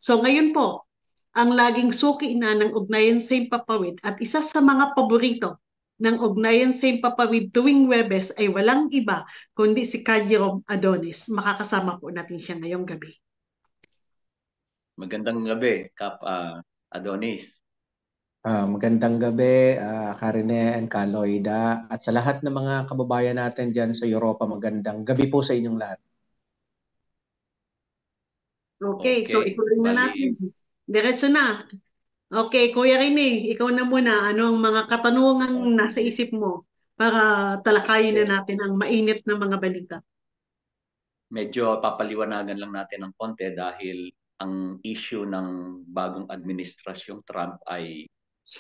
So ngayon po, ang laging suki na ng Ugnayan sa Himpapawid at isa sa mga paborito ng Ugnayan sa Himpapawid tuwing Webes ay walang iba kundi si Jerome Adonis. Makakasama po natin siya ngayong gabi. Magandang gabi, Kap Adonis. Magandang gabi, Karine and Kaloida, at sa lahat ng mga kababayan natin dyan sa Europa, magandang gabi po sa inyong lahat. Okay, so Okay, ituloy na bali, natin. Diretso na. Okay, Kuya Rene, ikaw na muna. Ano ang mga katanungang nasa okay. isip mo para talakayin na Okay. natin ang mainit na mga balita? Medyo papaliwanagan lang natin ng konti dahil ang issue ng bagong administrasyong Trump ay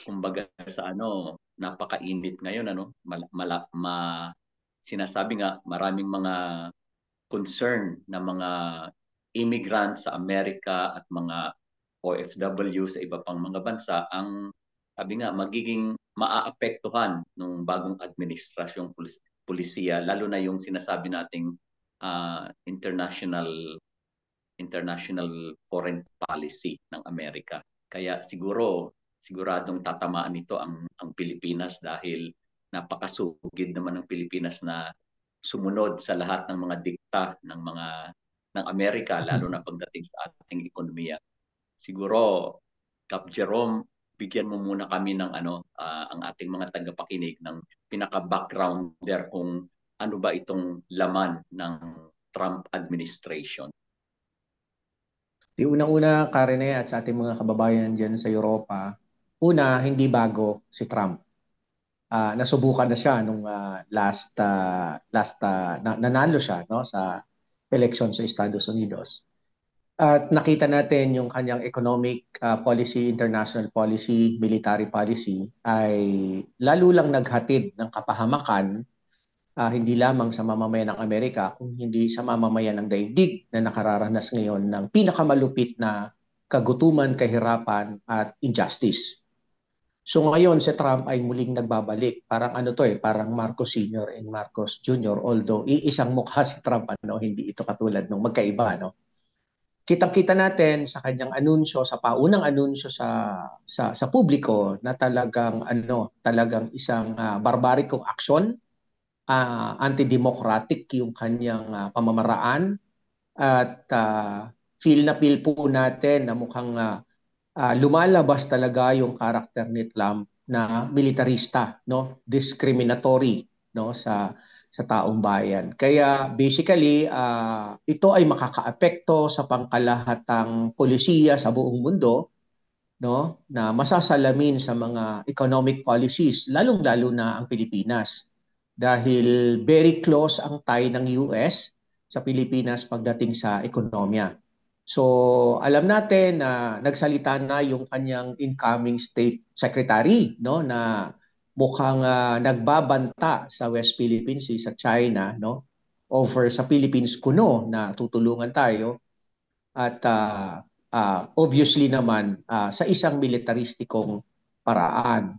kumbaga sa napakainit ngayon sinasabi nga maraming mga concern na mga immigrants sa Amerika at mga OFW sa iba pang mga bansa ang sabi nga magiging maaapektuhan ng bagong administrasyong pulisiya, lalo na yung sinasabi nating international foreign policy ng Amerika. Kaya siguradong tatamaan nito ang Pilipinas dahil napakasugid naman ng Pilipinas na sumunod sa lahat ng mga dikta ng Amerika, lalo na pagdating sa ating ekonomiya. Siguro, Kap Jerome, bigyan mo muna kami ng ang ating mga tagapakinig ng pinaka-backgrounder kung ano ba itong laman ng Trump administration. Di unang-una, Karine, at sa ating mga kababayan dyan sa Europa, una, hindi bago si Trump. Nasubukan na siya nung nanalo siya, no, sa election sa Estados Unidos. At nakita natin yung kanyang economic policy, international policy, military policy ay lalo lang naghatid ng kapahamakan, hindi lamang sa mamamayan ng Amerika, kung hindi sa mamamayan ng daigdig na nakararanas ngayon ng pinakamalupit na kagutuman, kahirapan at injustice. So ngayon si Trump ay muling nagbabalik. Parang parang Marcos Sr. and Marcos Jr. Although iisang mukha si Trump, hindi ito katulad ng magkaiba, no? Kitang-kita natin sa kanyang anunsyo, sa paunang anunsyo sa publiko na talagang isang barbarikong aksyon, anti-democratic yung kanyang pamamaraan, at feel na feel po natin na mukhang lumalabas talaga yung karakter ni Trump na militarista, no, discriminatory, no, sa taong bayan. Kaya basically ito ay makakaapekto sa pangkalahatang polisiya sa buong mundo, no, na masasalamin sa mga economic policies, lalong-lalo na ang Pilipinas. Dahil very close ang tie ng US sa Pilipinas pagdating sa ekonomiya. So, alam natin na nagsalita na yung kanyang incoming state secretary, no, na mukhang nagbabanta sa West Philippines Sea, sa China, no, over sa Philippines kuno na tutulungan tayo, at obviously naman sa isang militaristikong paraan.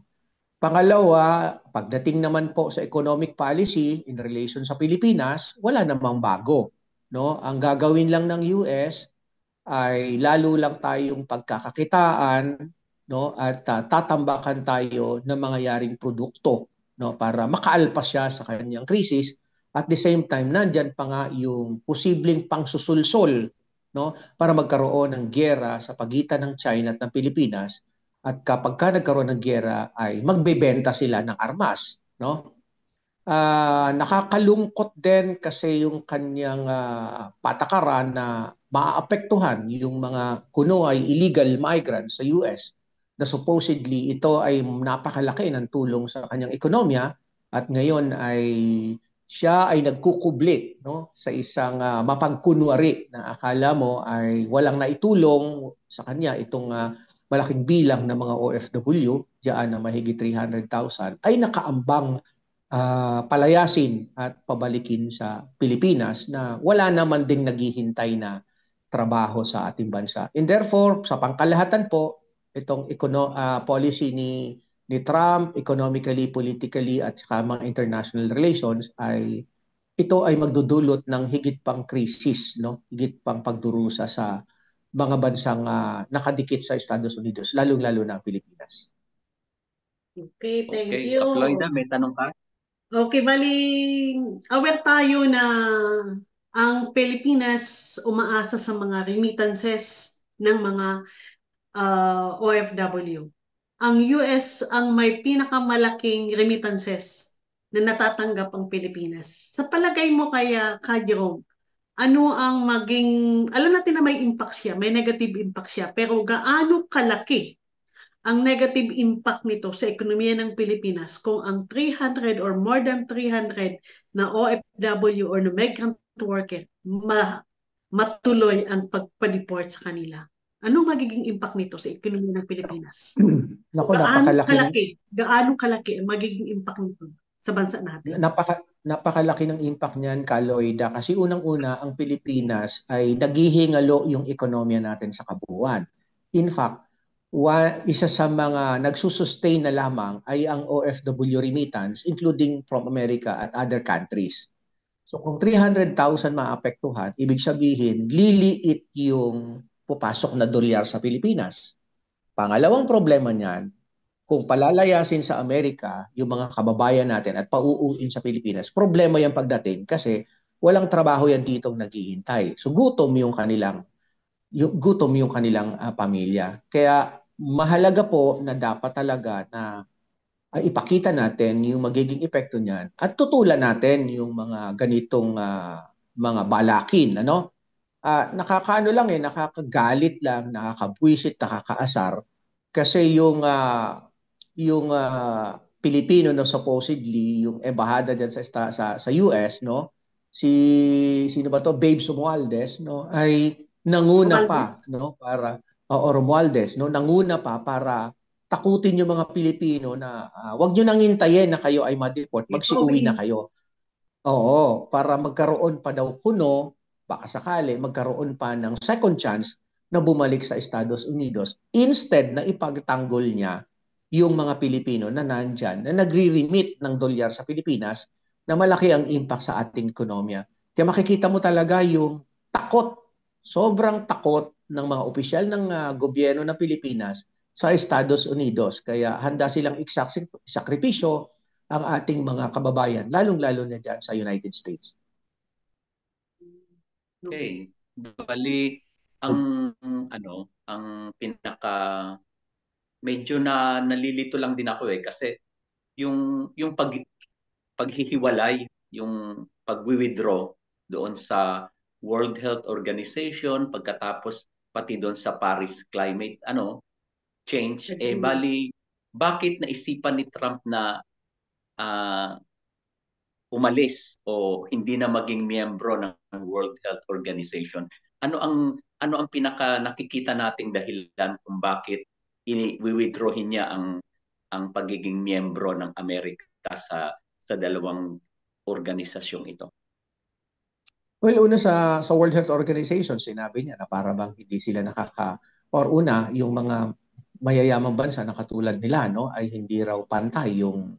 Pangalawa, pagdating naman po sa economic policy in relation sa Pilipinas, wala namang bago, no? Ang gagawin lang ng US ay lalo lang tayong pagkakakitaan, no, at tatambakan tayo ng mga yaring produkto, no, para makaalpas siya sa kanyang krisis. At the same time, nandyan pa nga yung posibleng pangsusulsol, no, para magkaroon ng giyera sa pagitan ng China at ng Pilipinas. At kapag ka nagkaroon ng giyera ay magbebenta sila ng armas, no? Nakakalungkot din kasi yung kanyang patakaran na maaapektuhan yung mga kuno ay illegal migrants sa US, na supposedly ito ay napakalaki ng tulong sa kanyang ekonomiya, at ngayon ay siya ay nagkukubli, no, sa isang mapagkunwari na akala mo ay walang naitulong sa kanya itong malaking bilang ng mga OFW diyan na mahigit 300,000 ay nakaambang palayasin at pabalikin sa Pilipinas na wala naman ding naghihintay na trabaho sa ating bansa. And therefore, sa pangkalahatan po, itong policy ni Trump, economically, politically, at saka mga international relations, ay ito ay magdudulot ng higit pang krisis, no? Higit pang pagdurusa sa mga bansang nakadikit sa Estados Unidos, lalong-lalo na ang Pilipinas. Okay, thank Okay, you. Floyda, may tanong ka? Okay, bali, aware tayo na ang Pilipinas umaasa sa mga remittances ng mga OFW. Ang US ang may pinakamalaking remittances na natatanggap ang Pilipinas. Sa palagay mo kaya, Ka Jerome, ano ang alam natin na may impact siya, may negative impact siya, pero gaano kalaki ang negative impact nito sa ekonomiya ng Pilipinas kung ang 300 or more than 300 na OFW or na migrant worker matuloy ang pagpa-deport sa kanila? Anong magiging impact nito sa ekonomiya ng Pilipinas? Naku, napakalaki ng Gaano kalaki ang magiging impact nito sa bansa natin? napakalaki ng impact niyan, Kaloida, kasi unang-una ang Pilipinas ay naghihingalo yung ekonomiya natin sa kabuuan. In fact, isa sa mga nagsusustain na lamang ay ang OFW remittance, including from America at other countries. So kung 300,000 maapektuhan, ibig sabihin liliit yung pupasok na dolyar sa Pilipinas. Pangalawang problema niyan, kung palalayasin sa Amerika yung mga kababayan natin at pauuin sa Pilipinas, problema yan pagdating kasi walang trabaho yan ditong naghihintay. So gutom yung kanilang pamilya. Kaya mahalaga po na dapat talaga na ipakita natin yung magiging epekto niyan at tutulan natin yung mga ganitong mga balakin, ano? Nakakaano lang nakakagalit lang, nakakabwisit, nakakaasar kasi yung Pilipino no, supposedly yung embahada diyan sa US, no, si sino ba to, Babe Romualdez, no, ay nanguna pa, Romualdez? no, para Romualdez, no, nanguna pa para takutin yung mga Pilipino na wag niyo nang hintayin na kayo ay ma-deport, magsiuwi na Pauwiin. kayo. Oo, para magkaroon pa daw kuno, baka sakali magkaroon pa ng second chance na bumalik sa Estados Unidos instead na ipagtanggol niya yung mga Pilipino na nandyan, na nagre-remit ng dolyar sa Pilipinas, na malaki ang impact sa ating ekonomiya. Kaya makikita mo talaga yung takot, sobrang takot ng mga opisyal ng gobyerno ng Pilipinas sa Estados Unidos. Kaya handa silang isakripisyo ang ating mga kababayan, lalong-lalo na dyan sa United States. Okay. Bali, ang ang pinaka medyo na nalilito lang din ako kasi yung paghihiwalay, yung pagwi-withdraw doon sa World Health Organization pagkatapos pati doon sa Paris Climate Change, bali bakit naisipan ni Trump na ah, umalis o hindi na maging miyembro ng World Health Organization? Ano ang pinaka nakikita nating dahilan kung bakit i-withdrawin niya ang pagiging miyembro ng Amerika sa dalawang organisasyong ito? Well, una sa World Health Organization, sinabi niya na para bang hindi sila or una, yung mga mayayamang bansa na katulad nila, no, ay hindi raw pantay yung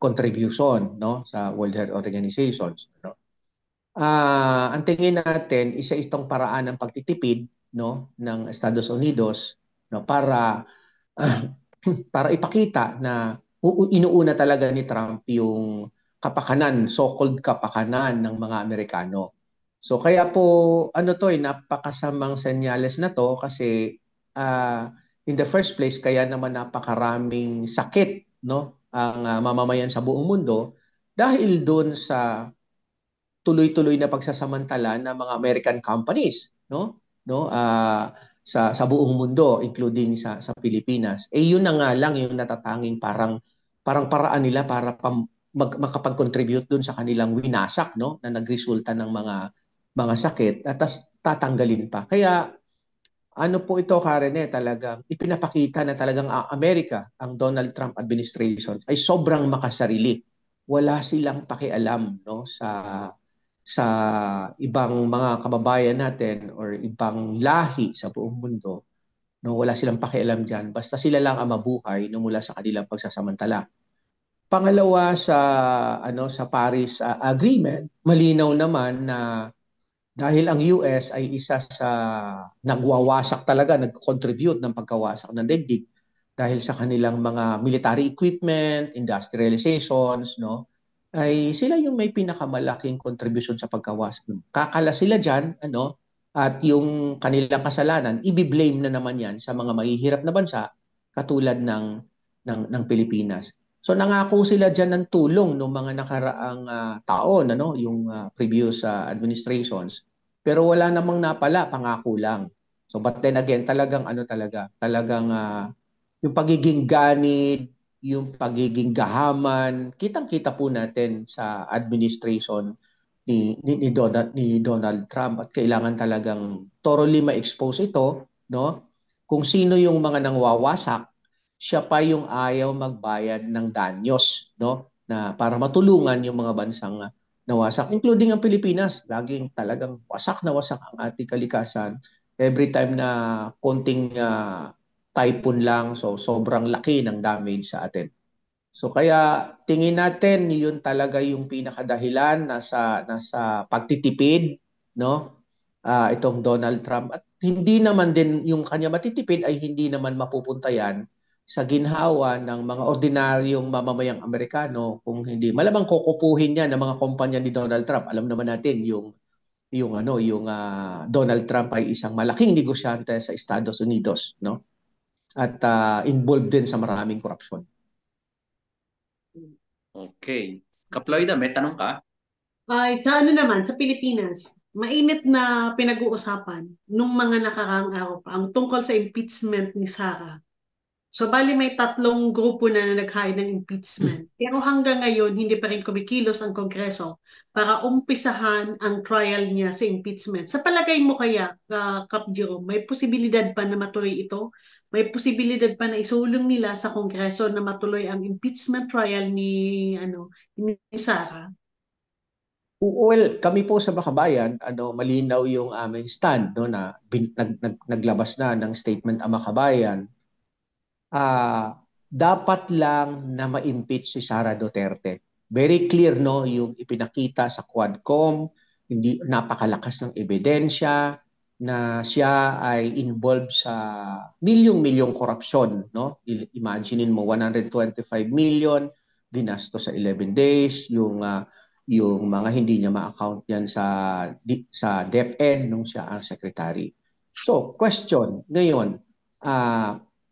contribution, no, sa World Health Organization, no. Ang tingin natin, isa itong paraan ng pagtitipid, no, ng Estados Unidos, no, para para ipakita na inuuna talaga ni Trump yung kapakanan, so-called kapakanan ng mga Amerikano. So kaya po napakasamang senyales na to kasi in the first place kaya naman napakaraming sakit, no, ang mamamayan sa buong mundo dahil doon sa tuloy-tuloy na pagsasamantala ng mga American companies, no, sa buong mundo, including sa Pilipinas. Yun na nga lang yung natatanging parang paraan nila para makapag-contribute dun sa kanilang winasak, no, na nagresulta ng mga sakit at tatanggalin pa. Kaya ano po ito, Karen, talagang ipinapakita na talagang Amerika, ang Donald Trump administration ay sobrang makasarili. Wala silang pakialam, no, sa ibang mga kababayan natin or ibang lahi sa buong mundo, no, wala silang pakialam diyan, basta sila lang ang mabuhay no, mula sa kanilang pagsasamantala. Pangalawa, sa Paris Agreement, malinaw naman na Dahil ang US ay isa sa nagwawasak talaga, nag-contribute ng pagkawasak ng daigdig dahil sa kanilang mga military equipment, industrializations, no? Ay sila yung may pinakamalaking contribution sa pagkawasak. Kakala sila diyan, ano? At yung kanilang kasalanan, i-blame na naman yan sa mga mahihirap na bansa katulad ng Pilipinas. So nangako sila diyan ng tulong ng mga nakaraang taon, ano, yung previous administrations. Pero wala namang napala, pangako lang. So but then again, talagang ano talaga, talagang yung pagiging ganid, yung pagiging gahaman, kitang-kita po natin sa administration ni Donald Trump, at kailangan talagang thoroughly ma-expose ito, no? Kung sino yung mga nangwawasak, siya pa yung ayaw magbayad ng danyos, no? Na para matulungan yung mga bansang nawasak, including ang Pilipinas. Laging talagang wasak na wasak ang ating kalikasan. Every time na konting typhoon lang, so sobrang laki ng damage sa atin. So kaya tingin natin yun talaga yung pinakadahilan nasa pagtitipid, no? Itong Donald Trump, at hindi naman din yung kanya matitipid ay hindi naman mapupunta yan sa ginhawa ng mga ordinaryong mamamayang Amerikano, kung hindi malamang kukupuhin niya ng mga kumpanya ni Donald Trump. Alam naman natin yung Donald Trump ay isang malaking negosyante sa Estados Unidos, no? At involved din sa maraming korupsyon. Okay. Kaploida, may tanong ka? Ay, sa ano naman, sa Pilipinas, mainit na pinag-uusapan nung mga nakaraang araw pa ang tungkol sa impeachment ni Sara. So, bali may tatlong grupo na nag-hire ng impeachment. Pero hanggang ngayon, hindi pa rin kumikilos ang Kongreso para umpisahan ang trial niya sa impeachment. Sa palagay mo kaya, Kap Jerome, may posibilidad pa na matuloy ito? May posibilidad pa na isulong nila sa Kongreso na matuloy ang impeachment trial ni Sara? Well, kami po sa Makabayan, malinaw yung aming stand, no, na naglabas na ng statement ang Makabayan. Dapat lang na ma-impeach si Sara Duterte. Very clear, no, yung ipinakita sa Quadcom, hindi napakalakas ng ebidensya na siya ay involved sa milyong-milyong korupsyon, no? Imaginein mo 125 million ginasto sa 11 days, yung mga hindi niya ma-account yan sa DepEd nung siya ang secretary. So, question ngayon,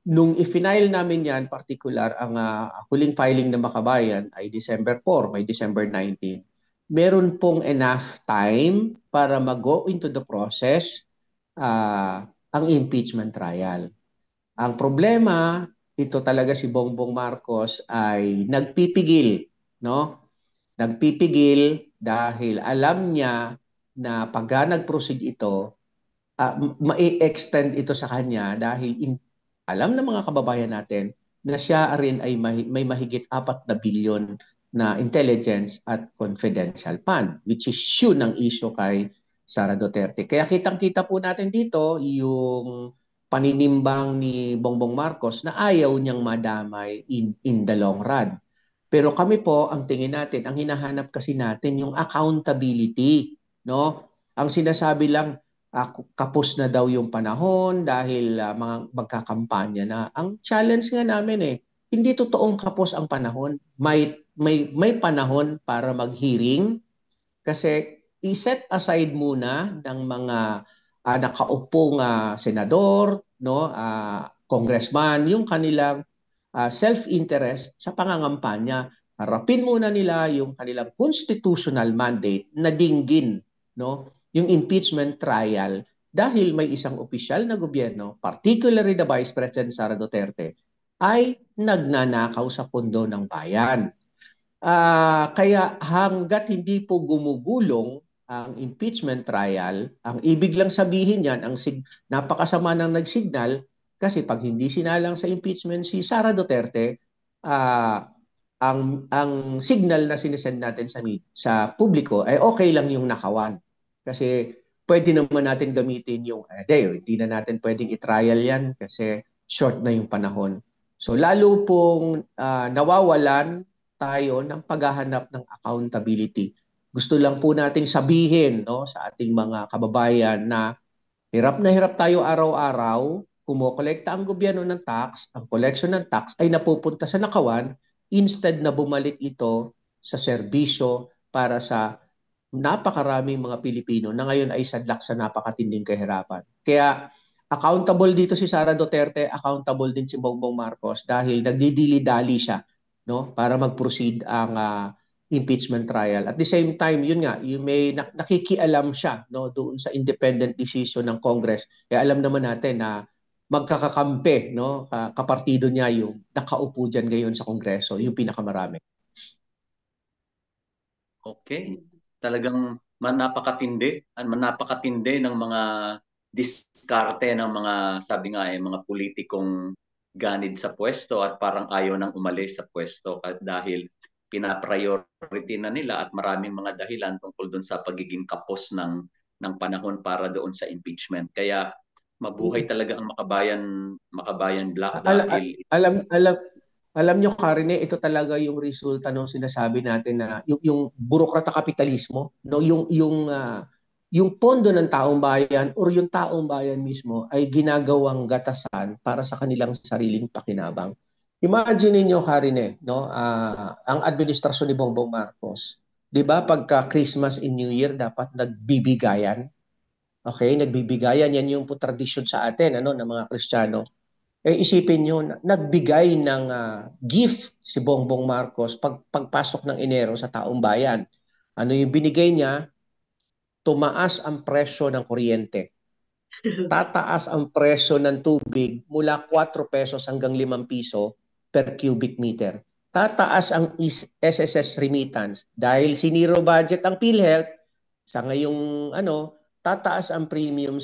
nung i-file namin yan, particular ang huling filing ng Makabayan ay December 4, may December 19. Meron pong enough time para mag-go into the process ang impeachment trial. Ang problema, ito talaga si Bongbong Marcos ay nagpipigil, no? Nagpipigil dahil alam niya na pagka nag-proceed ito, ma-extend ito sa kanya dahil alam ng mga kababayan natin na siya rin ay may mahigit 4 billion na intelligence at confidential fund, which is yun ang issue kay Sara Duterte. Kaya kitang-kita po natin dito yung paninimbang ni Bongbong Marcos na ayaw niyang madamay in the long run. Pero kami po, ang tingin natin, ang hinahanap kasi natin yung accountability, no? Ang sinasabi lang, kapos na daw yung panahon dahil mga magkakampanya na. Ang challenge nga namin hindi totoong kapos ang panahon. May panahon para mag-hearing kasi i-set aside muna ng mga nakaupong senador, no, congressman, yung kanilang self-interest sa pangangampanya. Harapin muna nila yung kanilang constitutional mandate na dinggin, no, yung impeachment trial dahil may isang opisyal na gobyerno, particularly the Vice President Sara Duterte, ay nagnanakaw sa pondo ng bayan. Kaya hanggat hindi po gumugulong ang impeachment trial, ang ibig lang sabihin yan, napakasama ng nagsignal kasi pag hindi sinalang sa impeachment si Sara Duterte, ang signal na sinesend natin sa publiko ay okay lang yung nakawan. Kasi pwede naman natin gamitin yung, hindi na natin pwedeng i-trial yan kasi short na yung panahon. So lalo pong nawawalan tayo ng paghahanap ng accountability. Gusto lang po nating sabihin, no, sa ating mga kababayan na hirap tayo araw-araw, kumokolekta ang gobyerno ng tax, ang collection ng tax ay napupunta sa nakawan instead na bumalik ito sa serbisyo para sa napakaraming mga Pilipino na ngayon ay sadlak sa napakatinding kahirapan. Kaya accountable dito si Sara Duterte, accountable din si Bongbong Marcos dahil nagdidili-dali siya, no, para mag-proceed ang impeachment trial. At the same time, yun nga, you may nakikialam siya, no, doon sa independent decision ng Congress. Kaya alam naman natin na magkakakampi, no, kapartido niya yung nakaupo diyan ngayon sa Kongreso, yung pinakamarami. Okay. Talagang napakatindi ng mga diskarte ng mga, sabi nga mga politikong ganid sa pwesto at parang ayaw nang umalis sa pwesto dahil pinapriority na nila at maraming mga dahilan tungkol doon sa pagiging kapos ng panahon para doon sa impeachment. Kaya mabuhay talaga ang Makabayan Black dahil Alam nyo, Karine, ito talaga yung resulta ng sinasabi natin na yung burokrata kapitalismo, no, yung pondo ng taong bayan or yung taong bayan mismo ay ginagawang gatasan para sa kanilang sariling pakinabang. Imagine niyo, Karine, no, ang administrasyon ni Bongbong Marcos, 'di ba, pagka Christmas and New Year dapat nagbibigayan. Okay, nagbibigayan, yan yung po tradisyon sa atin, ano, ng mga Kristiyano. Isipin nyo, nagbigay ng gift si Bongbong Marcos pagpasok ng Enero sa taong bayan. Ano yung binigay niya? Tumaas ang presyo ng kuryente. Tataas ang presyo ng tubig mula 4 pesos hanggang 5 piso per cubic meter. Tataas ang SSS remittance dahil siniro budget ang PhilHealth sa ngayong tataas ang premium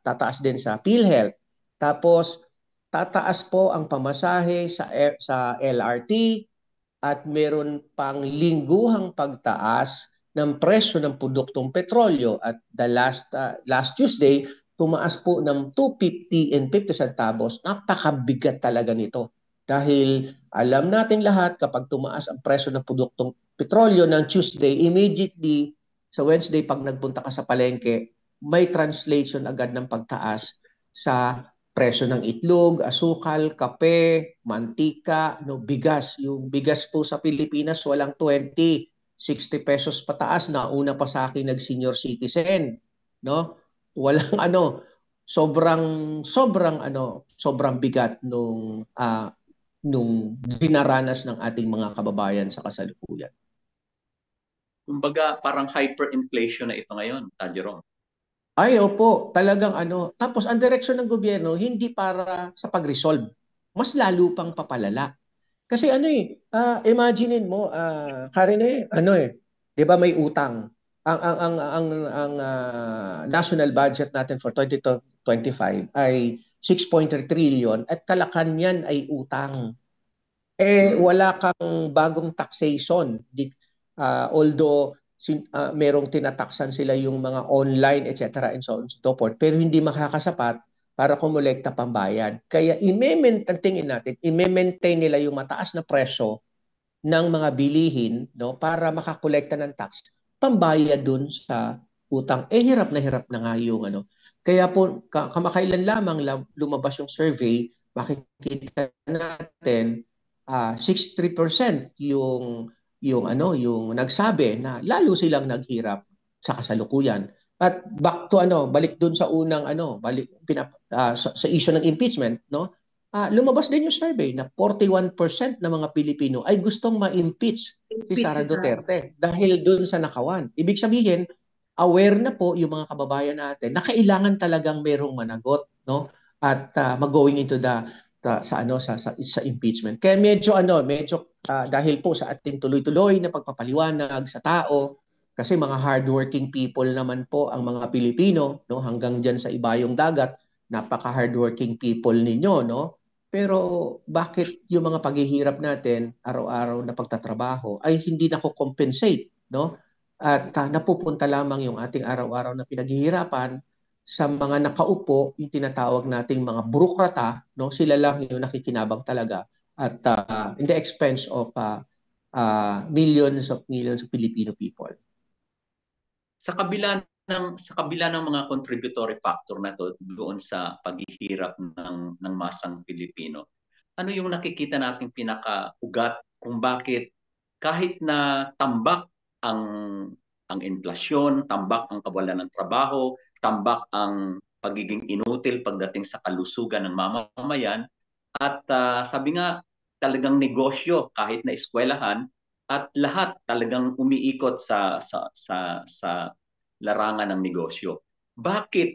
tataas din sa PhilHealth. Tapos tataas po ang pamasahe sa LRT at meron pang lingguhang pagtaas ng presyo ng produktong petrolyo at the last Tuesday tumaas po ng 2.50 and 50 centavos. Napakabigat talaga nito dahil alam natin lahat kapag tumaas ang presyo ng produktong petrolyo ng Tuesday, immediately sa Wednesday pag nagpunta ka sa palengke, may translation agad ng pagtaas sa presyo ng itlog, asukal, kape, mantika, no, bigas. Yung bigas po sa Pilipinas walang 20, 60 pesos pataas na una pa sa akin nag-senior citizen, no? Walang sobrang bigat nung dinaranas ng ating mga kababayan sa kasalukuyan. Kumbaga parang hyperinflation na ito ngayon, Jerome. Ay, opo, talagang Tapos ang direksyon ng gobyerno, hindi para sa pag-resolve. Mas lalo pang papalala. Kasi imaginein mo, Karine, 'di ba may utang. Ang national budget natin for 2025 ay 6.3 trillion at kalakan niyan ay utang. Wala kang bagong taxation. Although merong tinataksan sila yung mga online, etc. and so on and so forth, pero hindi makakasapat para kumolekta pambayad. Kaya ang tingin natin, i-maintain nila yung mataas na presyo ng mga bilihin, no, para makakolekta ng tax, pambayad dun sa utang. Hirap na nga yung Kaya po, kamakailan lamang lumabas yung survey, makikita natin 63% yung nagsabi na lalo silang naghirap sa kasalukuyan. At back to balik dun sa unang sa issue ng impeachment, no? Lumabas din yung survey na 41% ng mga Pilipino ay gustong ma-impeach si Sara Duterte dahil dun sa nakawan. Ibig sabihin, aware na po yung mga kababayan natin na kailangan talagang merong managot, no? At mag-going into sa impeachment. Kaya medyo dahil po sa ating tuloy-tuloy na pagpapaliwanag sa tao, kasi mga hardworking people naman po ang mga Pilipino, no, hanggang diyan sa ibayong dagat, napaka-hardworking people ninyo, no? Pero bakit yung mga paghihirap natin, araw-araw na pagtatrabaho ay hindi nako-compensate, no? At napupunta lamang yung ating araw-araw na pinaghihirapan sa mga nakaupo, yung tinatawag nating mga burokrata, no? Sila lang yung nakikinabang talaga at in the expense of millions of Filipino people. Sa kabila ng mga contributory factor na to doon sa paghihirap ng masang Pilipino, ano yung nakikita nating pinakaugat kung bakit kahit na tambak ang inflasyon, tambak ang kawalan ng trabaho, tambak ang pagiging inutil pagdating sa kalusugan ng mamamayan, at sabi nga talagang negosyo kahit na eskwelahan, at lahat talagang umiikot sa larangan ng negosyo. Bakit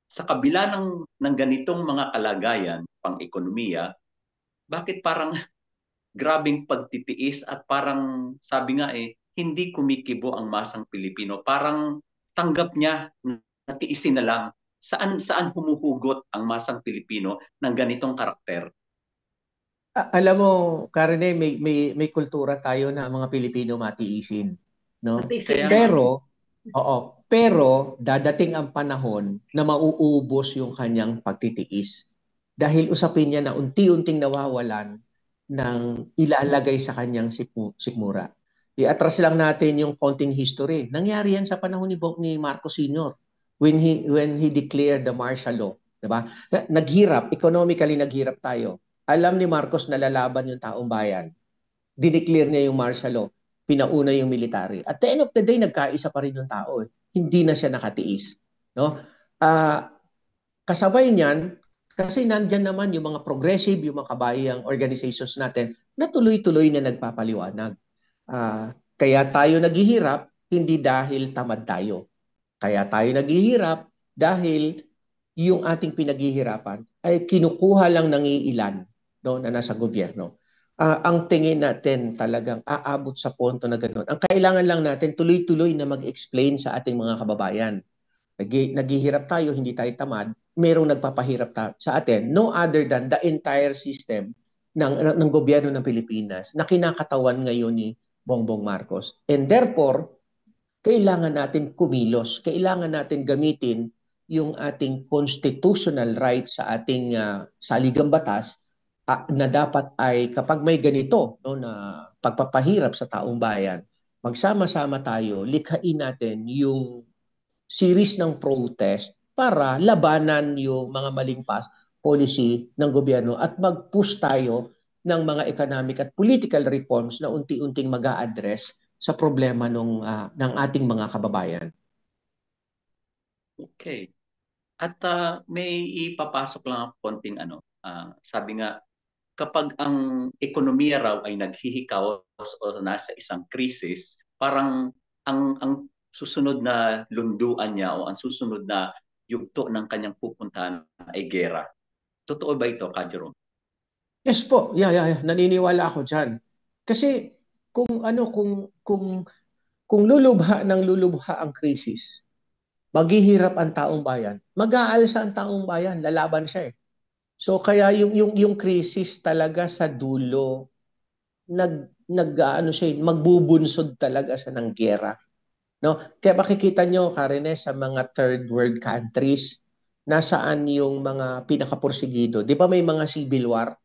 sa kabila ng ganitong mga kalagayan pang-ekonomiya, bakit parang grabing pagtitiis at parang sabi nga hindi kumikibo ang masang Pilipino? Parang tanggap niya, natiisin na lang. Saan humuhugot ang masang Pilipino ng ganitong karakter? Alam mo, Karine, may kultura tayo na ang mga Pilipino matiisin, no? Matiisin Kaya na. nga, Pero dadating ang panahon na mauubos yung kanyang pagtitiis. Dahil usapin niya na unti-unting nawawalan ng ilalagay sa kanyang sikmura. I-atras lang natin yung konting history. Nangyari yan sa panahon ni Marcos Sr. when he declared the martial law, 'di ba? Naghirap, economically naghirap tayo. Alam ni Marcos na lalaban yung taong bayan. Dineclare niya yung martial law. Pinauna yung military. At the end of the day, nagkaisa pa rin yung tao. Hindi na siya nakatiis. No? Ah, kasabay niyan, kasi nandyan naman yung mga progressive, yung mga kabayang organizations natin na tuloy-tuloy na nagpapaliwanag. Kaya tayo naghihirap, hindi dahil tamad tayo. Kaya tayo naghihirap dahil yung ating pinaghihirapan ay kinukuha lang ng iilan, no, na nasa gobyerno. Ang tingin natin talagang aabot sa punto na gano'n. Ang kailangan lang natin tuloy-tuloy na mag-explain sa ating mga kababayan. Naghihirap tayo, hindi tayo tamad, merong nagpapahirap sa atin, no other than the entire system ng gobyerno ng Pilipinas na kinakatawan ngayon ni Bongbong Marcos. And therefore, kailangan natin kumilos, kailangan natin gamitin yung ating constitutional rights sa ating saligang batas, na dapat ay kapag may ganito, no, na pagpapahirap sa taong bayan, magsama-sama tayo, likhain natin yung series ng protest para labanan yung mga maling policy ng gobyerno at mag-push tayo ng mga economic at political reforms na unti-unting mag-a-address sa problema ng ating mga kababayan. Okay. At may ipapasok lang ako konting sabi nga, kapag ang ekonomiya raw ay naghihikaos o nasa isang krisis, parang ang susunod na lunduan niya o ang susunod na yugto ng kanyang pupuntahan ay gera. Totoo ba ito, Ka Jerome? Yes po, yeah. Naniniwala ako diyan. Kasi kung lulubha ang krisis, maghihirap ang taong bayan, mag-aalsa ang taong bayan, lalaban siya eh. So kaya yung krisis talaga sa dulo magbubunsod talaga sa ng giyera, no? Kaya makikita nyo, Karine, sa mga third world countries, nasaan yung mga pinakapursigido. Di ba may mga civil war?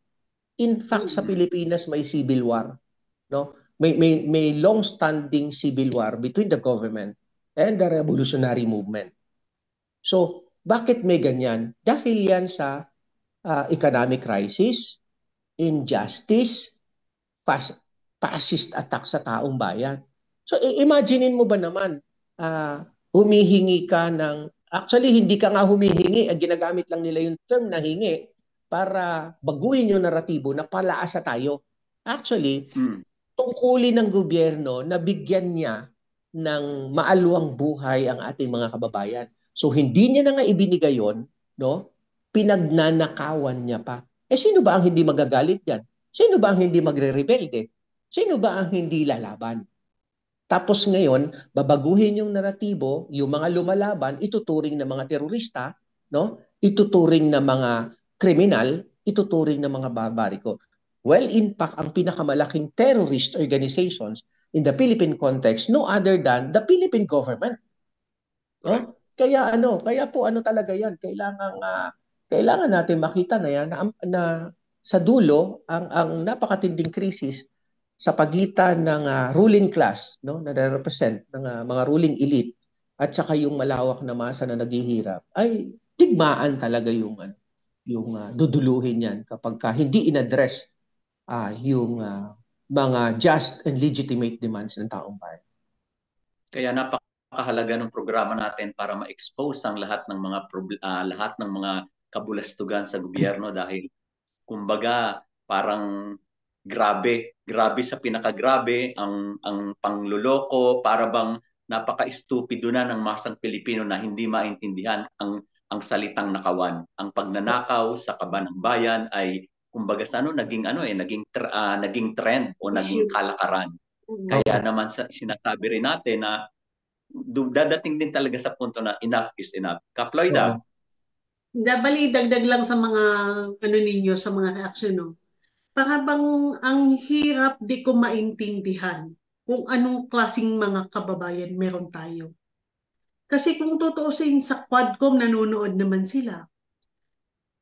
In fact, sa Pilipinas may civil war, no? May long-standing civil war between the government and the revolutionary movement. So, bakit may ganyan? Dahil yan sa economic crisis, injustice, fascist attack sa taong bayan. So, imaginein mo ba naman, humihingi ka actually, hindi ka nga humihingi, ginagamit lang nila yung term na hingi para baguhin yung naratibo na palaasa tayo. Actually, tungkulin ng gobyerno na bigyan niya ng maalwang buhay ang ating mga kababayan. So, hindi niya na nga ibinigay yun, no? Pinagnanakawan niya pa. Sino ba ang hindi magagalit yan? Sino ba ang hindi magre-rebelde? Sino ba ang hindi lalaban? Tapos ngayon, babaguhin yung naratibo, yung mga lumalaban, ituturing na mga terorista, no? Ituturing na mga kriminal, ituturing na mga barbariko. Well, in fact, ang pinakamalaking terrorist organizations in the Philippine context, no other than the Philippine government. No? Right. Kaya po talaga yan. Kailangan natin makita na yan na sa dulo, ang napakatinding krisis sa pagitan ng ruling class, no, na represent ng mga ruling elite at saka yung malawak na masa na naghihirap, ay digmaan talaga yung duduluhin yan kapag hindi inaddress yung mga just and legitimate demands ng taong bayan. Kaya napakahalaga ng programa natin para ma-expose ang lahat ng mga kabulastugan sa gobyerno dahil kumbaga parang grabe sa pinakagrabe ang pangluloko, para bang napaka-estupido na ng masang Pilipino na hindi maintindihan ang salitang nakawan. Ang pagnanakaw sa kaban ng bayan ay kumbaga sa naging trend o naging Issue. kalakaran. Mm. Kaya naman sinasabi rin natin na dadating din talaga sa punto na enough is enough. Kaploida, Bali, dagdag lang sa mga ninyo, sa mga reaksyon, no? Para bang ang hirap di ko maintindihan kung anong klasing mga kababayan meron tayo. Kasi kung tutuusin sa Quadcom, nanonood naman sila.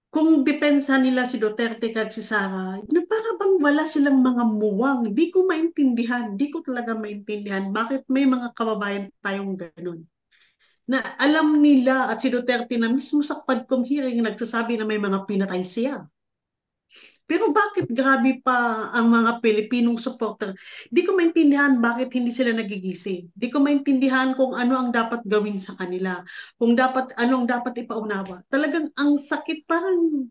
Kung depensa nila si Duterte at si Sara, na para bang wala silang mga muwang. Di ko maintindihan. Di ko talaga maintindihan bakit may mga kababayan tayong ganun. Na alam nila at si Duterte na mismo sa Quadcom hearing nagsasabi na may mga pinatay siya. Pero bakit grabe pa ang mga Pilipinong supporter? Di ko maintindihan bakit hindi sila nagigising. Di ko maintindihan kung ano ang dapat gawin sa kanila. Kung ano ang dapat ipaunawa. Talagang ang sakit, parang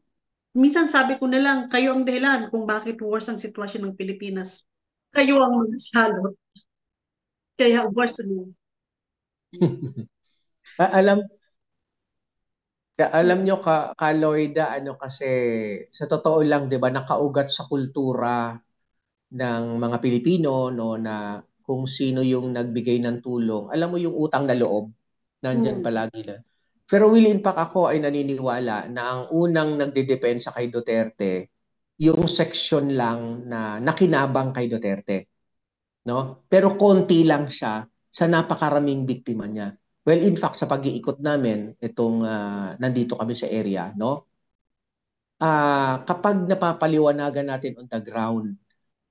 minsan sabi ko na lang, kayo ang dahilan kung bakit worse ang sitwasyon ng Pilipinas. Kayo ang magsalot. Kaya worse mo. Alam alam nyo Lloyda, kasi sa totoo lang, 'di ba, nakaugat sa kultura ng mga Pilipino, no, na kung sino yung nagbigay ng tulong. Alam mo yung utang na loob, nandyan Hmm. palagi lang. Pero Will, in fact, ako ay naniniwala na ang unang nagdedepensa kay Duterte, yung section lang na nakinabang kay Duterte, no? Pero konti lang siya sa napakaraming biktima niya. Well, in fact, sa pag-iikot namin, itong nandito kami sa area, no? Kapag napapaliwanagan natin on the ground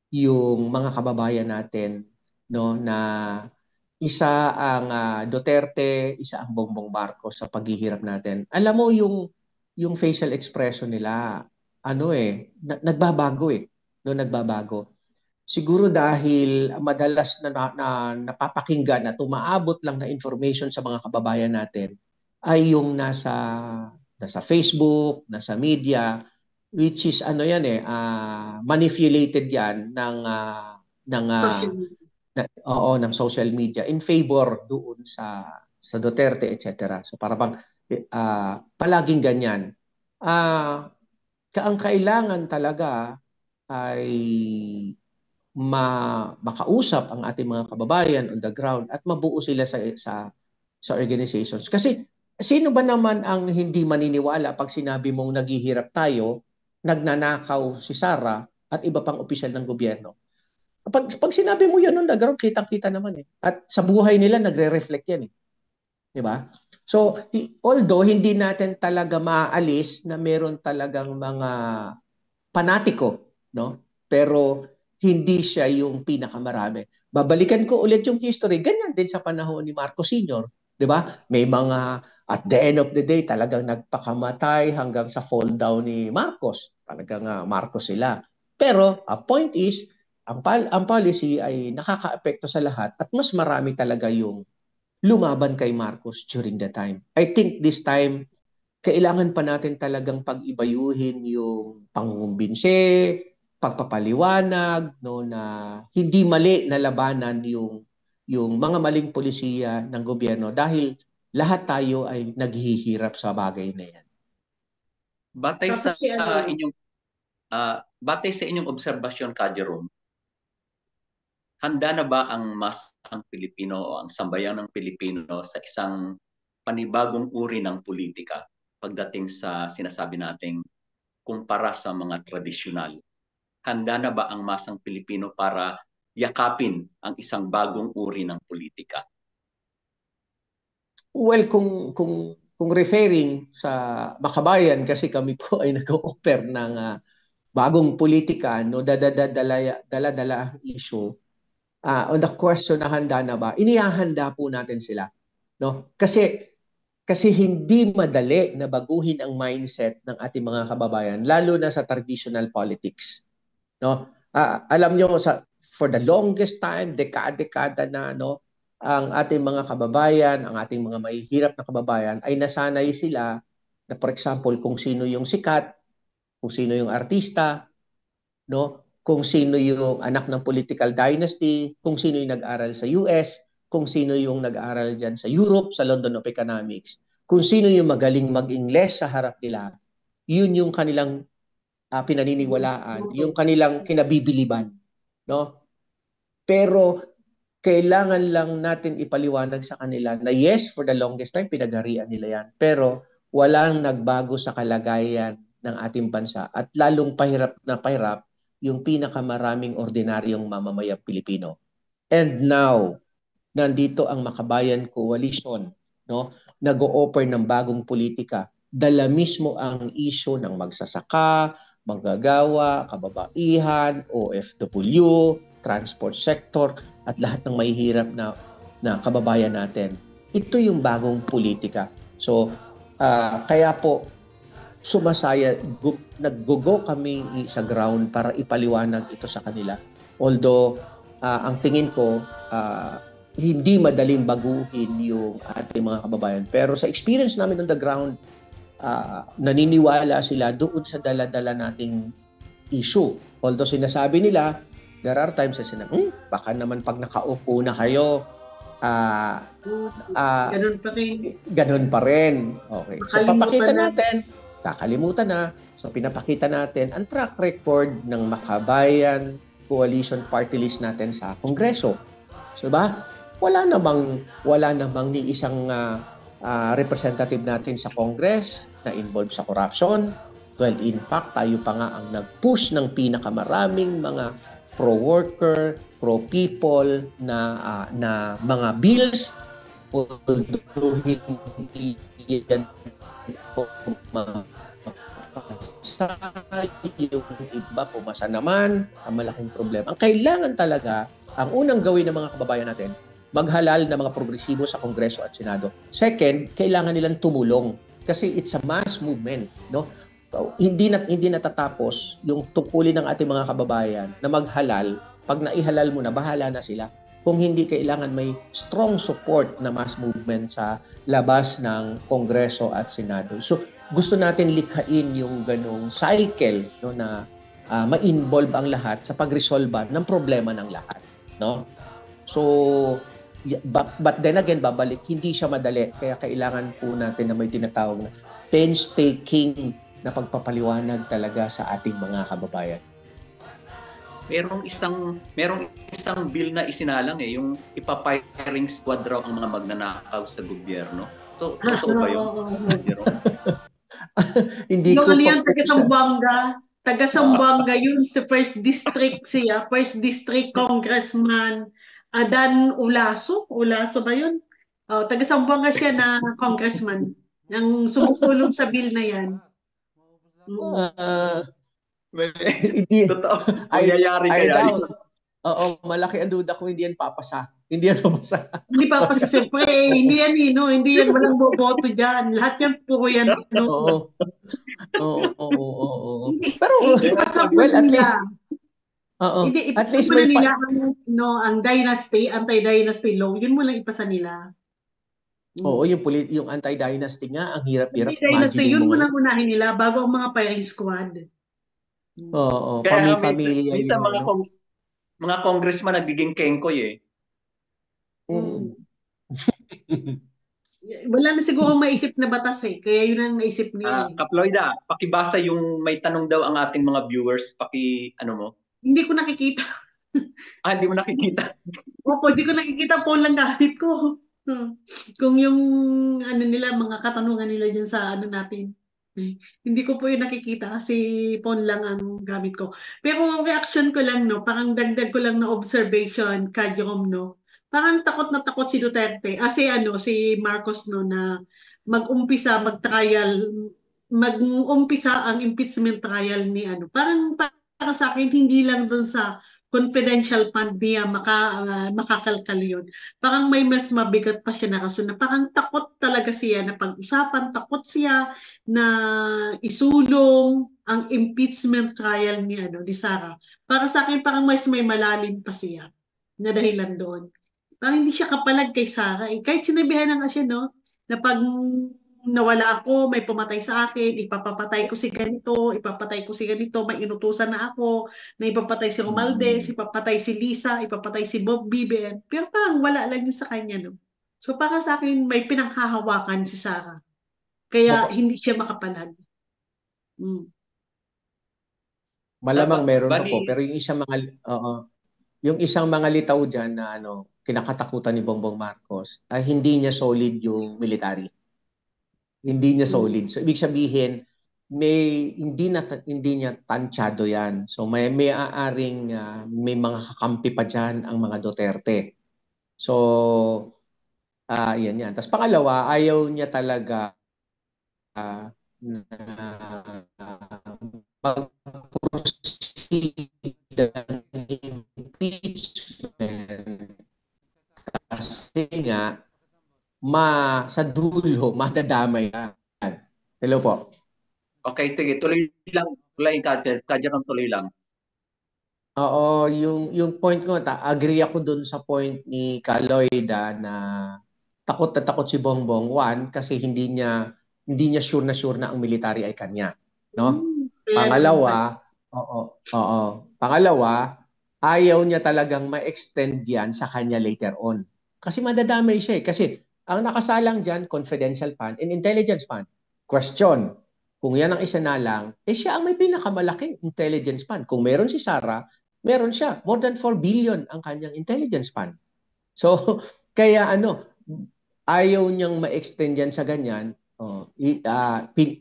yung mga kababayan natin, no, na isa ang Duterte, isa ang Bongbong Marcos sa paghihirap natin. Alam mo yung facial expression nila, nagbabago eh, no, nagbabago. Siguro dahil madalas na napapakinggan at umaabot lang na information sa mga kababayan natin ay yung nasa Facebook, nasa media, which is manipulated yan ng Social media. ng social media in favor doon sa Duterte, etc. So para bang palaging ganyan. Ang kailangan talaga ay makausap ang ating mga kababayan on the ground at mabuo sila sa organizations. Kasi sino ba naman ang hindi maniniwala pag sinabi mong naghihirap tayo, nagnanakaw si Sara at iba pang opisyal ng gobyerno? Pag sinabi mo yan on the ground, kitang-kita naman eh. At sa buhay nila, nagre-reflect yan eh. Di ba? So, although hindi natin talaga maaalis na meron talagang mga panatiko, no? Pero hindi siya yung pinakamarami. Babalikan ko ulit yung history. Ganyan din sa panahon ni Marcos Sr. Di ba? May mga, at the end of the day, talagang nagpakamatay hanggang sa fall down ni Marcos. Talagang Marcos sila. Pero, point is, ang policy ay nakaka-apekto sa lahat at mas marami talaga yung lumaban kay Marcos during the time. I think this time, kailangan pa natin talagang pag-ibayuhin yung pangungumbinse, pagpapaliwanag, no, na hindi mali na labanan yung mga maling polisiya ng gobyerno dahil lahat tayo ay naghihirap sa bagay na yan. batay Tapos sa si ano, inyong batay sa inyong obserbasyon, Ka Jerome, handa na ba ang Pilipino o ang sambayan ng Pilipino sa isang panibagong uri ng politika pagdating sa sinasabi nating kumpara sa mga tradisyonal? Handa na ba ang masang Pilipino para yakapin ang isang bagong uri ng politika? Well, kung referring sa Makabayan, kasi kami po ay nag-offer ng bagong politika, no, dala-dala ang issue, on the question na handa na ba, inihahanda po natin sila. No? Kasi hindi madali na baguhin ang mindset ng ating mga kababayan, lalo na sa traditional politics. No? Alam nyo, for the longest time, dekada na, no, ang ating mga kababayan, ang ating mga mahihirap na kababayan ay nasanay sila na, for example, kung sino yung sikat, kung sino yung artista, no? Kung sino yung anak ng political dynasty, kung sino yung nag-aral sa US, kung sino yung nag-aral dyan sa Europe, sa London of Economics, kung sino yung magaling mag-Ingles sa harap nila, yun yung kanilang pinaniniwalaan, yung kanilang kinabibiliban, no? Pero kailangan lang natin ipaliwanag sa kanila na yes, for the longest time, pinagharian nila yan. Pero walang nagbago sa kalagayan ng ating bansa at lalong pahirap na pahirap yung pinakamaraming ordinaryong mamamayang Pilipino. And now, nandito ang Makabayan Coalition, no? Nag-o-offer ng bagong politika. Dala mismo ang issue ng magsasaka, manggagawa, kababaihan, OFW, transport sector, at lahat ng mahihirap na kababayan natin. Ito yung bagong politika. So, kaya po, sumasaya, naggugo kami sa ground para ipaliwanag ito sa kanila. Although, ang tingin ko, hindi madaling baguhin yung ating mga kababayan. Pero sa experience namin on the ground, naniniwala sila doon sa dala-dala nating issue. Although sinasabi nila, there are times na sinabi, baka naman pag nakaupo na kayo, ganun pa rin. Ganun pa rin. Okay. So papakita natin, kakalimutan na. So pinapakita natin ang track record ng Makabayan Coalition Party List natin sa Kongreso. So ba? Wala namang ni isang representative natin sa Congress na involved sa corruption. Well, in fact, tayo pa nga ang nag-push ng pinakamaraming mga pro-worker, pro-people na mga bills. Although hindi yan yung iba pumasa naman, ang malaking problema. Ang kailangan talaga, ang unang gawin ng mga kababayan natin, maghalal na mga progresibo sa Kongreso at Senado. Second, kailangan nilang tumulong kasi it's a mass movement, no? So, hindi natatapos yung tungkulin ng ating mga kababayan na maghalal. Pag naihalal mo na, bahala na sila. Kung hindi, kailangan may strong support na mass movement sa labas ng Kongreso at Senado. So, gusto natin likhain yung ganong cycle, no, na ma-involve ang lahat sa pagresolba ng problema ng lahat, no? So, but then again, babalik, hindi siya madali. Kaya kailangan po natin na may tinatawag na painstaking na pagpapaliwanag talaga sa ating mga kababayan. Merong isang bill na isinalang yung ipa-firing squad raw ang mga magnanakaw sa gobyerno. Totoo ba yun? Hindi yung ko ano yan, taga-Sambuanga yun, sa First District Congressman Adan Ulaso ba yun? Taga-Sambuanga siya na congressman ang sumusulong sa bill na yan. Hindi. Totoo. Mangyayari kaya yun. Oo, malaki ang duda kung hindi yan papasa. Hindi yan papasa. Hindi papasa, siyempre. Hindi yan, no? Hindi yan, walang boboto dyan. Lahat yan, puro yan, no? Oo. Pero, well, at least, hindi, ipasa mo na nila ang dynasty, anti-dynasty law. Yun mo lang ipasa nila. Oo, yung anti-dynasty nga, ang hirap-hirap. Anti-dynasty, yun mo lang unahin nila bago ang mga firing squad. Oo, kaya pamilya minsan yun. Mga congressman nagiging kengkoy Wala na siguro maisip na batas kaya yun ang naisip nila. Kaploida, pakibasa yung may tanong daw ang ating mga viewers, mo? Hindi ko nakikita. Hindi mo nakikita? Opo, hindi ko nakikita, phone lang gamit ko. Kung yung nila, mga katanungan nila dyan sa natin. Hindi ko po yung nakikita kasi phone lang ang gamit ko. Pero reaction ko lang, parang dagdag ko lang na observation, Jerome, parang takot na takot si Duterte. Si Marcos, na mag-trial mag-umpisa ang impeachment trial ni ano. Parang para sa akin, hindi lang doon sa confidential fund niya makakalkal yun. Parang may mas mabigat pa siya na kaso na parang takot talaga siya na pag-usapan, takot siya na isulong ang impeachment trial ni ano ni Sara. Para sa akin, parang mas may malalim pa siya na dahilan doon. Parang hindi siya kapalag kay Sara. Eh. Kahit sinabihan na nga siya, no, na pag nawala ako, may pumatay sa akin, ipapapatay ko si ganito, ipapatay ko si ganito, may inutusan na ako, na ipapatay si Romaldes, ipapatay si Lisa, ipapatay si Bob Vivian. Pero parang wala lang yun sa kanya, no? So para sa akin, may pinanghahawakan si Sarah. Kaya Opo. hindi siya makapalag. Mm. Malamang meron pa po, Bali, pero yung isang mga litaw diyan na kinakatakutan ni Bongbong Marcos ay hindi niya solid yung military. Hindi niya Mm. solid. So ibig sabihin hindi niya tansyado 'yan. So may aaring may mga kakampi pa diyan ang mga Duterte. So yan yan. Tapos pangalawa, ayaw niya talaga na mag-proceed ng impeachment kasi nga sa dulo madadamay yan. Hello po. okay, sige, tuloy lang. Tuloy, Kadya kang tuloy lang. Oo, yung point ko, agree ako dun sa point ni Kaloyd na takot si Bongbong. One, kasi hindi niya sure na ang military ay kanya, no? Kaya naman pala. Pangalawa, oo. Pangalawa, ayaw niya talagang ma-extend yan sa kanya later on. Kasi madadamay siya eh. Kasi ang nakasalang dyan, confidential fund and intelligence fund. Question, kung yan ang isinalang, siya ang may pinakamalaking intelligence fund. Kung meron si Sara, meron siya. More than 4 billion ang kanyang intelligence fund. So, kaya ayaw niyang ma-extend yan sa ganyan.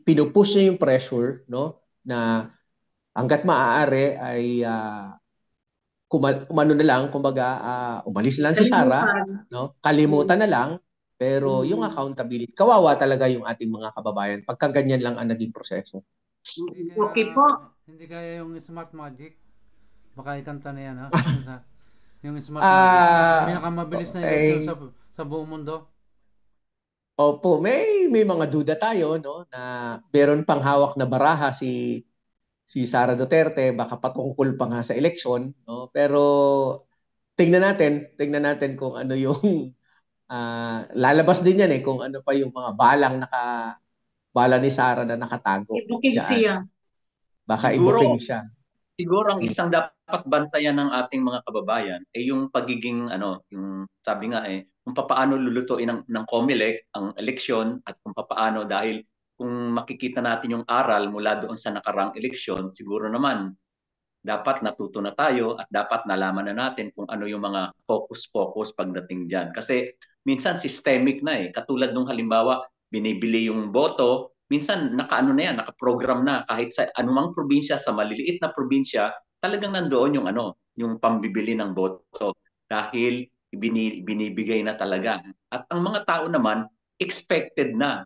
Pinupush niya yung pressure, no? Na hanggat maaari ay kumano na lang, kumbaga, umalis na lang si Sara, Kalimutan. no? Mm. Kalimutan na lang, pero yung Mm. accountability, kawawa talaga yung ating mga kababayan pagka ganyan lang ang naging proseso. Hindi Okay kaya, po. hindi kaya yung Smart Magic. Baka ikanta na yan ha. Yung Smart Magic. Ah, Pinakamabilis na eleksyon eh, sa buong mundo. opo, may mga duda tayo, no, na meron pang hawak na baraha si Sara Duterte, baka patungkol pa nga sa eleksyon, no? Pero tingnan natin kung ano yung lalabas din yan kung ano pa yung mga bala ni Sara na nakatago Ibukid diyan. siya. Baka ibuking Siguro, siya. siguro ang isang dapat bantayan ng ating mga kababayan ay yung pagiging yung sabi nga kung papaano lulutuin ng COMELEC ang eleksyon at kung papaano dahil kung makikita natin yung aral mula doon sa nakarang eleksyon, siguro naman dapat natuto na tayo at dapat nalaman na natin kung ano yung mga focus-focus pagdating dyan. Kasi minsan systemic na Katulad nung halimbawa, binibili yung boto, minsan nakaano na yan, nakaprogram na kahit sa anumang probinsya, sa maliliit na probinsya, talagang nandoon yung pambibili ng boto dahil binibigay na talaga. At ang mga tao naman, expected na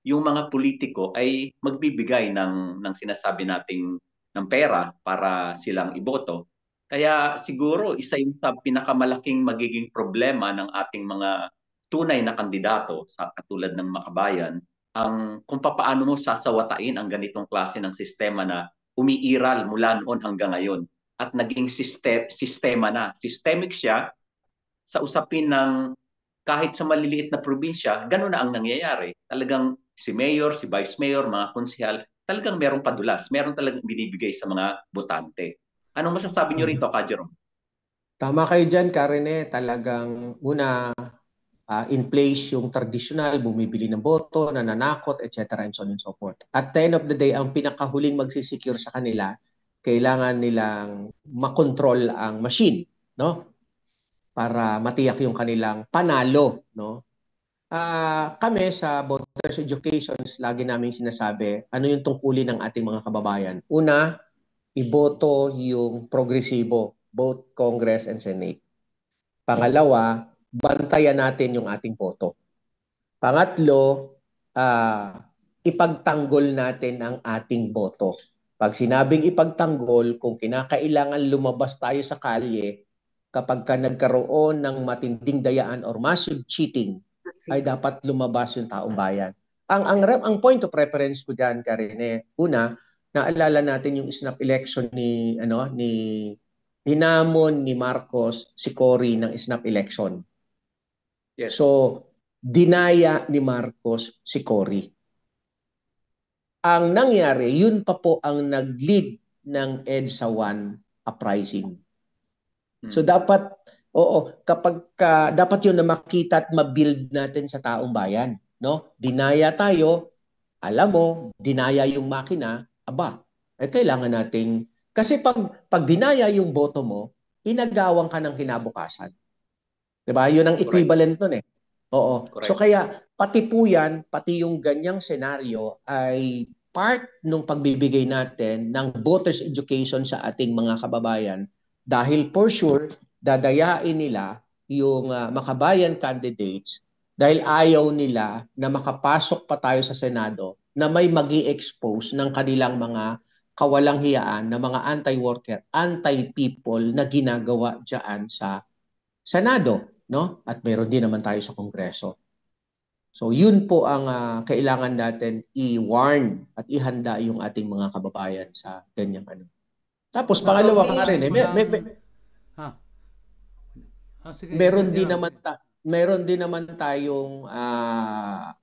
yung mga politiko ay magbibigay ng sinasabi nating ng pera para silang iboto. Kaya siguro isa yung sa pinakamalaking magiging problema ng ating mga tunay na kandidato sa katulad ng Makabayan, ang kung paano mo sasawatain ang ganitong klase ng sistema na umiiral mula noon hanggang ngayon at naging sistema na. Systemic siya sa usapin ng kahit sa maliliit na probinsya, gano'n na ang nangyayari. Talagang si mayor, si vice mayor, mga konsehal, talagang merong padulas, meron talagang binibigay sa mga botante. Anong masasabi niyo rito, Kajeron? Tama kayo dyan, Karine. Talagang una, in place yung traditional, bumibili ng boto, nananakot, etc. and so on and so forth. At the end of the day, ang pinakahuling magsisecure sa kanila, kailangan nilang makontrol ang machine, no? Para matiyak yung kanilang panalo, no? Kami sa Voters Educations, lagi namin sinasabi, ano yung tungkulin ng ating mga kababayan? Una, iboto yung progresibo, both Congress and Senate. Pangalawa, bantayan natin yung ating boto. Pangatlo, ipagtanggol natin ang ating boto. Pag sinabing ipagtanggol, kung kinakailangan lumabas tayo sa kalye, kapag ka nagkaroon ng matinding dayaan or massive cheating, ay dapat lumabas yung taong bayan. Ang point of reference ko diyan, Karine, una, naalala natin yung snap election ni hinamon ni Marcos si Cory ng snap election. Yes. So, dinaya ni Marcos si Cory. Ang nangyari, yun pa po ang nag-lead ng EDSA 1 uprising. So dapat, dapat yun na makita at mabuild natin sa taong bayan. No? Dinaya tayo, alam mo, dinaya yung makina, kailangan nating, kasi pag dinaya yung boto mo, inagawang ka ng kinabukasan. Diba? Yun ang equivalent nun eh. Oo. Correct. So kaya, pati po yan, pati yung ganyang senaryo ay part ng pagbibigay natin ng voters education sa ating mga kababayan dahil for sure, dadayain nila yung makabayan candidates dahil ayaw nila na makapasok pa tayo sa Senado na may magi-expose ng kanilang mga kawalang hiyaan na mga anti-worker, anti-people na ginagawa dyan sa Senado, no? At meron din naman tayo sa Kongreso. So yun po ang kailangan natin i-warn at ihanda yung ating mga kababayan sa ganyang ano. Tapos pangalawa ka rin sige, meron din naman tayong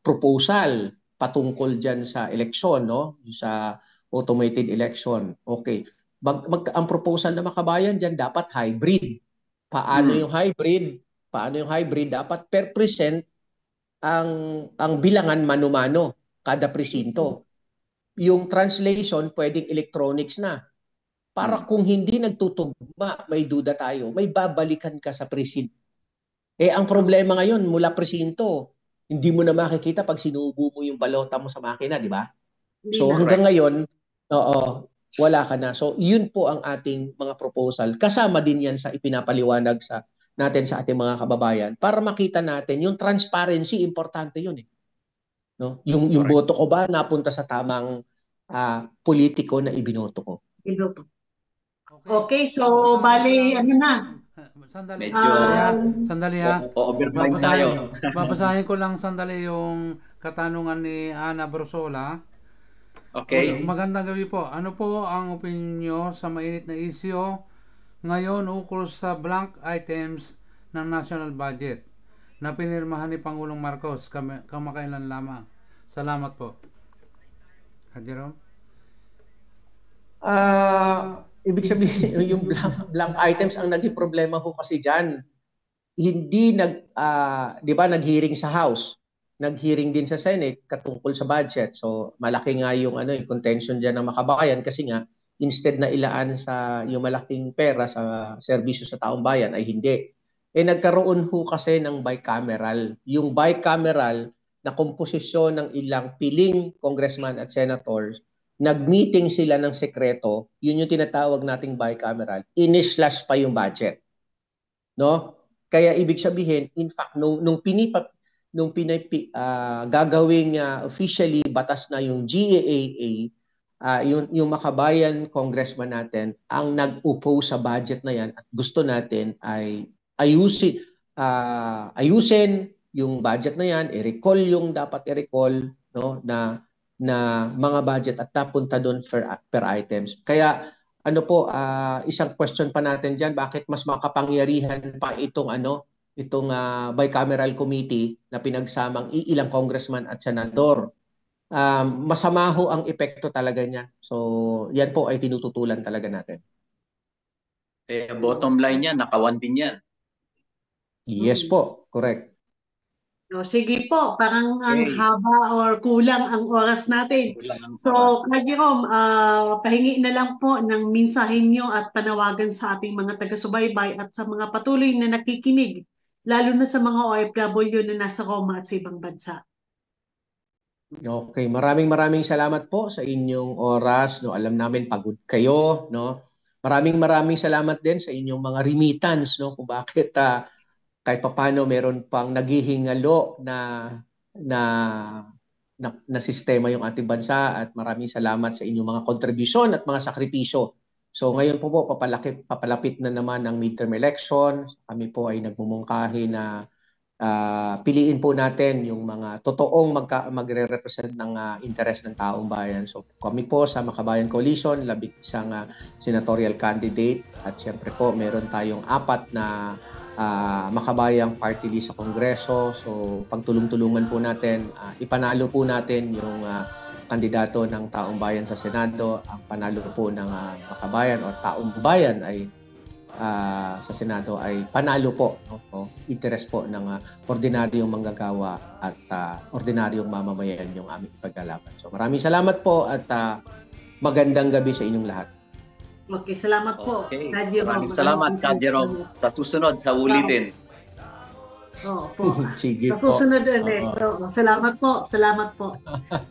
proposal patungkol diyan sa eleksyon, no? Sa automated election. Okay. Ang proposal na makabayan diyan dapat hybrid. Paano yung hybrid? Dapat per present ang bilangan mano-mano kada presinto. Yung translation pwedeng electronics na. Para kung hindi nagtutugma, may duda tayo, may babalikan ka sa presinto. Ang problema ngayon mula presinto, hindi mo na makikita pag sinubo mo yung balota mo sa makina, di ba? So hanggang ngayon, wala ka na. So yun po ang ating mga proposal. Kasama din yan sa ipinapaliwanag natin sa ating mga kababayan para makita natin yung transparency, importante yun eh. No? Yung boto ko ba napunta sa tamang politiko na ibinoto ko. Okay, so bali ano na. Sandali. Medyo Sandali ha. overtime tayo. Babasahin ko lang sandali yung katanungan ni Ana Brosola. Okay. Magandang gabi po. Ano po ang opinyo sa mainit na isyu ngayon ukol sa blank items ng national budget na pinirmahan ni Pangulong Marcos kamakailan lamang? Salamat po. Jerome? Ibig sabihin, yung blank items ang naging problema ko kasi dyan. Hindi di ba, nag-hearing sa House, nag-hearing din sa Senate katungkol sa budget. So, malaki nga yung yung contention dyan ng makabayan kasi nga, instead na ilaan sa yung malaking pera sa serbisyo sa taong bayan ay hindi. Nagkaroon ho kasi ng bicameral. Yung bicameral na komposisyon ng ilang piling congressman at senators, nag-meeting sila ng sekreto, yun yung tinatawag nating bicameral, in-slash pa yung budget. No? Kaya ibig sabihin, in fact, nung gagawing officially batas na yung GAA, yung makabayan congressman natin, ang nag-upo sa budget na yan at gusto natin ay ayusin yung budget na yan, i-recall yung dapat i-recall, no, na mga budget at napunta doon per items. Kaya isang question pa natin diyan, bakit mas makapangyarihan pa itong bicameral committee na pinagsamang ilang congressman at senador. Masama ho ang epekto talaga niyan. So, yan po ay tinututulan talaga natin. Bottom line niya, nakawan din yan. Yes po, correct. No, sige po, parang ang haba or kulang ang oras natin. So, Jerome, pahingi na lang po ng mensahe nyo at panawagan sa ating mga taga-subaybay at sa mga patuloy na nakikinig, lalo na sa mga OFW na nasa Roma at sa ibang bansa. Okay, maraming salamat po sa inyong oras. No, alam namin pagod kayo, no. Maraming salamat din sa inyong mga remittance, no, kung bakit kahit papaano meron pang naghihingalo na na sistema yung ating bansa at maraming salamat sa inyong mga kontribusyon at mga sakripisyo. So ngayon po papalapit na naman ang midterm election. Kami po ay nagmumungkahi na piliin po natin yung mga totoong magre-represent ng interes ng taong bayan. So kami po sa Makabayan Coalition, 11 senatorial candidate at syempre po meron tayong 4 na makabayang party list sa Kongreso. So pagtulong-tulungan po natin, ipanalo po natin yung kandidato ng taong bayan sa Senado. Ang panalo po ng makabayan o taong bayan ay sa Senado ay panalo po, no? Interest po ng ordinaryong manggagawa at ordinaryong mamamayan yung aming paglalaban. So maraming salamat po at magandang gabi sa inyong lahat. Okay, salamat po. Okay. Ka Jerome. Maraming salamat, Ka Jerome. Sa susunod, sa ulitin. Oo po. Sige Sa susunod ulit. Oo. Salamat po. Salamat po.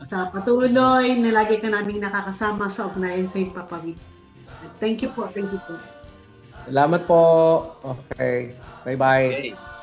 Sa patuloy na lagi ka naming nakakasama sa ugnayan sa Himpapawid. Thank you po. Thank you po. Salamat po. Okay. Bye-bye. Okay.